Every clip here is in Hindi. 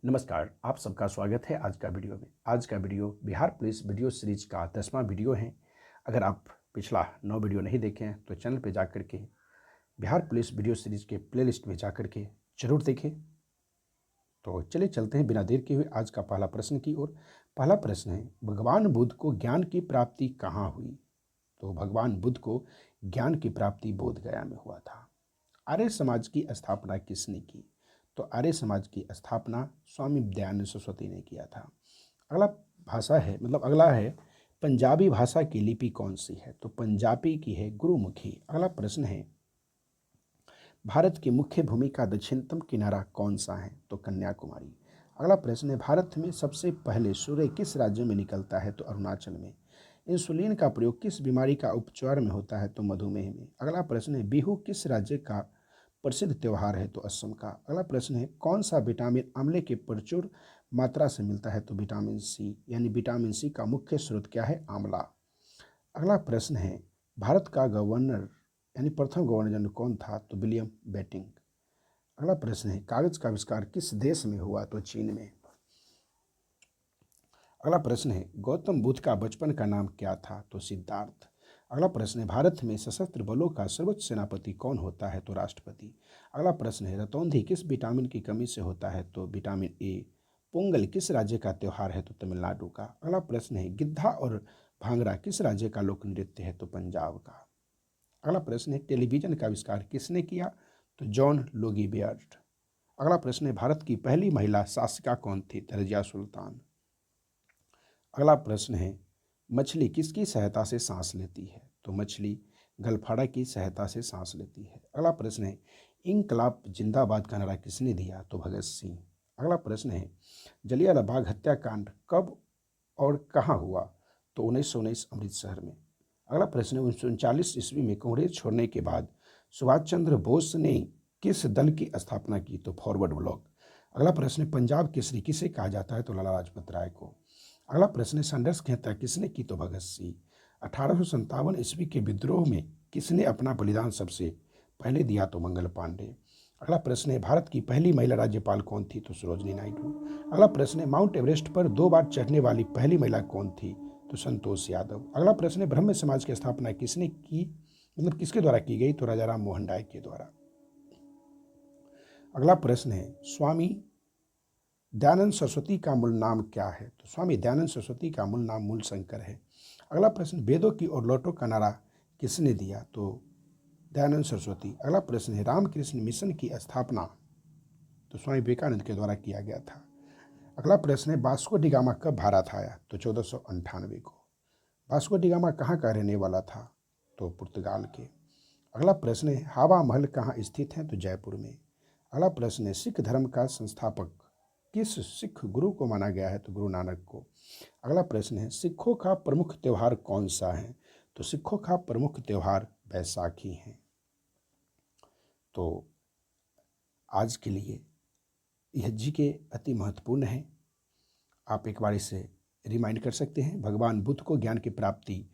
नमस्कार, आप सबका स्वागत है आज का वीडियो में। आज का video Bihar police video series का 10वां वीडियो है। अगर आप पिछला 9 वीडियो नहीं देखे हैं तो चैनल पे जाकर के बिहार पुलिस वीडियो सीरीज के प्लेलिस्ट में जाकर के जरूर देखें। तो चलिए चलते हैं बिना देर के हुए आज का पहला प्रश्न की ओर। पहला प्रश्न है, भगवान बुद्ध को ज्ञान की प्राप्ति कहाँ हुई? तो भगवान बुद्ध को ज्ञान की प्राप्ति बोधगया में हुआ था। आर्य समाज की स्थापना किसने की? तो आर्य समाज की स्थापना स्वामी दयानंद सरस्वती ने किया था। अगला है पंजाबी भाषा की लिपि कौन सी है? तो पंजाबी की है गुरुमुखी। अगला प्रश्न है, भारत की मुख्य भूमि का दक्षिणतम किनारा कौन सा है? तो कन्याकुमारी। अगला प्रश्न है, भारत में सबसे पहले सूर्य किस राज्य में निकलता है? तो अरुणाचल में। इंसुलिन का प्रयोग किस बीमारी का उपचार में होता है? तो मधुमेह में। अगला प्रश्न है, बिहू किस राज्य का प्रसिद्ध त्यौहार है? तो असम का। अगला प्रश्न है, कौन सा विटामिन आंवले के प्रचुर मात्रा से मिलता है? तो विटामिन सी, यानी विटामिन सी का मुख्य स्रोत क्या है? आंवला। अगला प्रश्न है, भारत का गवर्नर यानी प्रथम गवर्नर जनरल कौन था? तो विलियम बेंटिंक। अगला प्रश्न है, कागज का आविष्कार किस देश में हुआ? तो चीन में। अगला प्रश्न है, गौतम बुद्ध का बचपन का नाम क्या था? तो सिद्धार्थ। अगला प्रश्न है, भारत में सशस्त्र बलों का सर्वोच्च सेनापति कौन होता है? तो राष्ट्रपति। अगला प्रश्न है, रतौंधी किस विटामिन की कमी से होता है? तो विटामिन ए। पोंगल किस राज्य का त्यौहार है? तो तमिलनाडु का। अगला प्रश्न है, गिद्धा और भांगड़ा किस राज्य का लोक नृत्य है? तो पंजाब का। अगला प्रश्न है, टेलीविजन का आविष्कार किसने किया? तो जॉन लोगी बेयर्ड। अगला प्रश्न है, भारत की पहली महिला शासिका कौन थी? रजिया सुल्तान। अगला प्रश्न है, मछली किसकी सहायता से सांस लेती है? तो मछली गलफाड़ा की सहायता से सांस लेती है। अगला प्रश्न है, इंकलाब जिंदाबाद का नारा किसने दिया? तो भगत सिंह। अगला प्रश्न है, जलियांवाला बाग हत्याकांड कब और कहाँ हुआ? तो 1919 अमृतसर में। अगला प्रश्न है, 1939 ईस्वी में कांग्रेस छोड़ने के बाद सुभाष चंद्र बोस ने किस दल की स्थापना की? तो फॉरवर्ड ब्लॉक। अगला प्रश्न है, पंजाब केसरी किसे कहा जाता है? तो लाला लाजपत राय को। अगला प्रश्न है, संघर्ष की हत्या किसने की? तो भगत सिंह। 1857 ईस्वी के विद्रोह में किसने अपना बलिदान सबसे पहले दिया? तो मंगल पांडे। अगला प्रश्न है, भारत की पहली महिला राज्यपाल कौन थी? तो सरोजनी नायडू। अगला प्रश्न है, माउंट एवरेस्ट पर 2 बार चढ़ने वाली पहली महिला कौन थी? तो संतोष यादव। अगला प्रश्न है, ब्रह्म समाज की स्थापना किसने की, किसके द्वारा की गई? तो राजा राम मोहन राय के द्वारा। अगला प्रश्न है, स्वामी दयानंद सरस्वती का मूल नाम क्या है? तो स्वामी दयानंद सरस्वती का मूल नाम मूल शंकर है। अगला प्रश्न, वेदों की ओर लौटो का नारा किसने दिया? तो दयानंद सरस्वती। अगला प्रश्न है, रामकृष्ण मिशन की स्थापना तो स्वामी विवेकानंद के द्वारा किया गया था। अगला प्रश्न है, वास्को डी गामा कब भारत आया? तो 1498 को। वास्को डी गामा कहाँ का रहने वाला था? तो पुर्तगाल के। अगला प्रश्न है, हवा महल कहाँ स्थित है? तो जयपुर में। अगला प्रश्न है, सिख धर्म का संस्थापक किस सिख गुरु को माना गया है? तो गुरु नानक को। अगला प्रश्न है, सिखों का प्रमुख त्यौहार कौन सा है? तो सिखों का प्रमुख त्यौहार बैसाखी है। तो आज के लिए यह जीके अति महत्वपूर्ण है। आप एक बार इसे रिमाइंड कर सकते हैं। भगवान बुद्ध को ज्ञान की प्राप्ति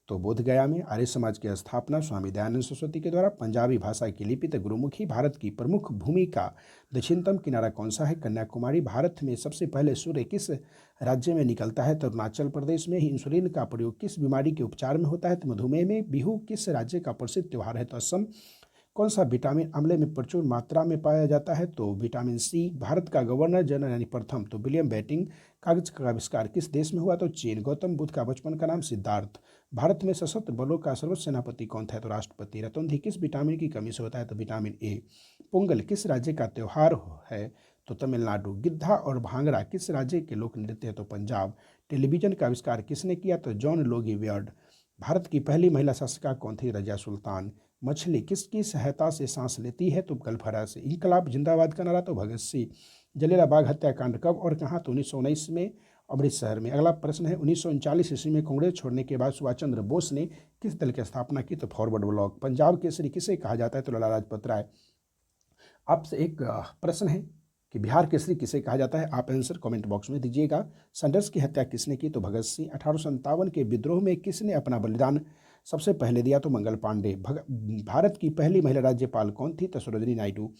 तो बोधगया में। आर्य समाज की स्थापना स्वामी दयानंद सरस्वती के द्वारा। पंजाबी भाषा की लिपि तो गुरुमुखी। भारत की प्रमुख भूमि का दक्षिणतम किनारा कौन सा है? कन्याकुमारी। भारत में सबसे पहले सूर्य किस राज्य में निकलता है? तो अरुणाचल प्रदेश में। इंसुलिन का प्रयोग किस बीमारी के उपचार में होता है? तो मधुमेह में। बिहू किस राज्य का प्रसिद्ध त्यौहार है? तो असम। कौन सा विटामिन आंवले में प्रचुर मात्रा में पाया जाता है? तो विटामिन सी। भारत का गवर्नर जनरल यानी प्रथम तो विलियम बेंटिंक। कागज का आविष्कार किस देश में हुआ? तो चीन। गौतम बुद्ध का बचपन का नाम सिद्धार्थ। भारत में सशस्त्र बलों का सर्वोच्च सेनापति कौन था? तो राष्ट्रपति। रतौंधी किस विटामिन की कमी से होता है? तो विटामिन ए। पोंगल किस राज्य का त्यौहार है? तो तमिलनाडु। गिद्धा और भांगड़ा किस राज्य के लोक नृत्य है? तो पंजाब। टेलीविजन का आविष्कार किसने किया? तो जॉन लोगी बेयर्ड। भारत की पहली महिला शासिका कौन थी? रजिया सुल्तान। मछली किसकी सहायता से सांस लेती है? तो गलफाड़ा से। इंकलाब जिंदाबाद का नारा? तो भगत सिंह। जलियांवाला बाग हत्याकांड कब और कहाँ? तो 1919 में अमृतसर में। अगला प्रश्न है, 1939 ईस्वी में कांग्रेस छोड़ने के बाद सुभाष चंद्र बोस ने किस दल की स्थापना की? तो फॉरवर्ड ब्लॉक। पंजाब केसरी किसे कहा जाता है? तो लाला लाजपत राय। आपसे एक प्रश्न है कि बिहार केसरी किसे कहा जाता है? आप आंसर कमेंट बॉक्स में दीजिएगा। संघर्ष की हत्या किसने की? तो भगत सिंह। 1857 के विद्रोह में किसने अपना बलिदान सबसे पहले दिया? तो मंगल पांडे। भारत की पहली महिला राज्यपाल कौन थी? तो सरोजनी नायडू।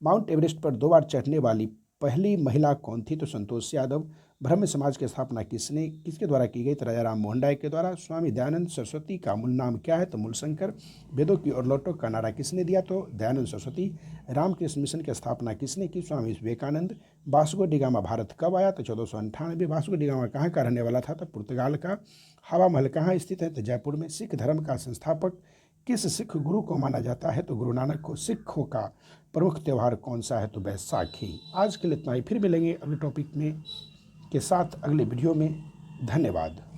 माउंट एवरेस्ट पर 2 बार चढ़ने वाली पहली महिला कौन थी? तो संतोष यादव। ब्रह्म समाज की स्थापना किसके द्वारा की गई? तो राजा राम मोहन राय के द्वारा। स्वामी दयानंद सरस्वती का मूल नाम क्या है? तो मूलशंकर। वेदों की ओर लौटो का नारा किसने दिया? तो दयानंद सरस्वती। रामकृष्ण मिशन की स्थापना किसने की? Swami Vivekananda. Vasco da Gama Bharat कब आया? तो 1498। वास्को डी गामा कहाँ का रहने वाला था? तो पुर्तगाल का। हवा महल कहाँ स्थित है? तो जयपुर में। सिख धर्म का संस्थापक किस सिख गुरु को माना जाता है? तो गुरु नानक को। सिखों का प्रमुख त्यौहार कौन सा है? तो बैसाखी। आज के लिए इतना ही, फिर मिलेंगे अगले टॉपिक में के साथ अगले वीडियो में। धन्यवाद।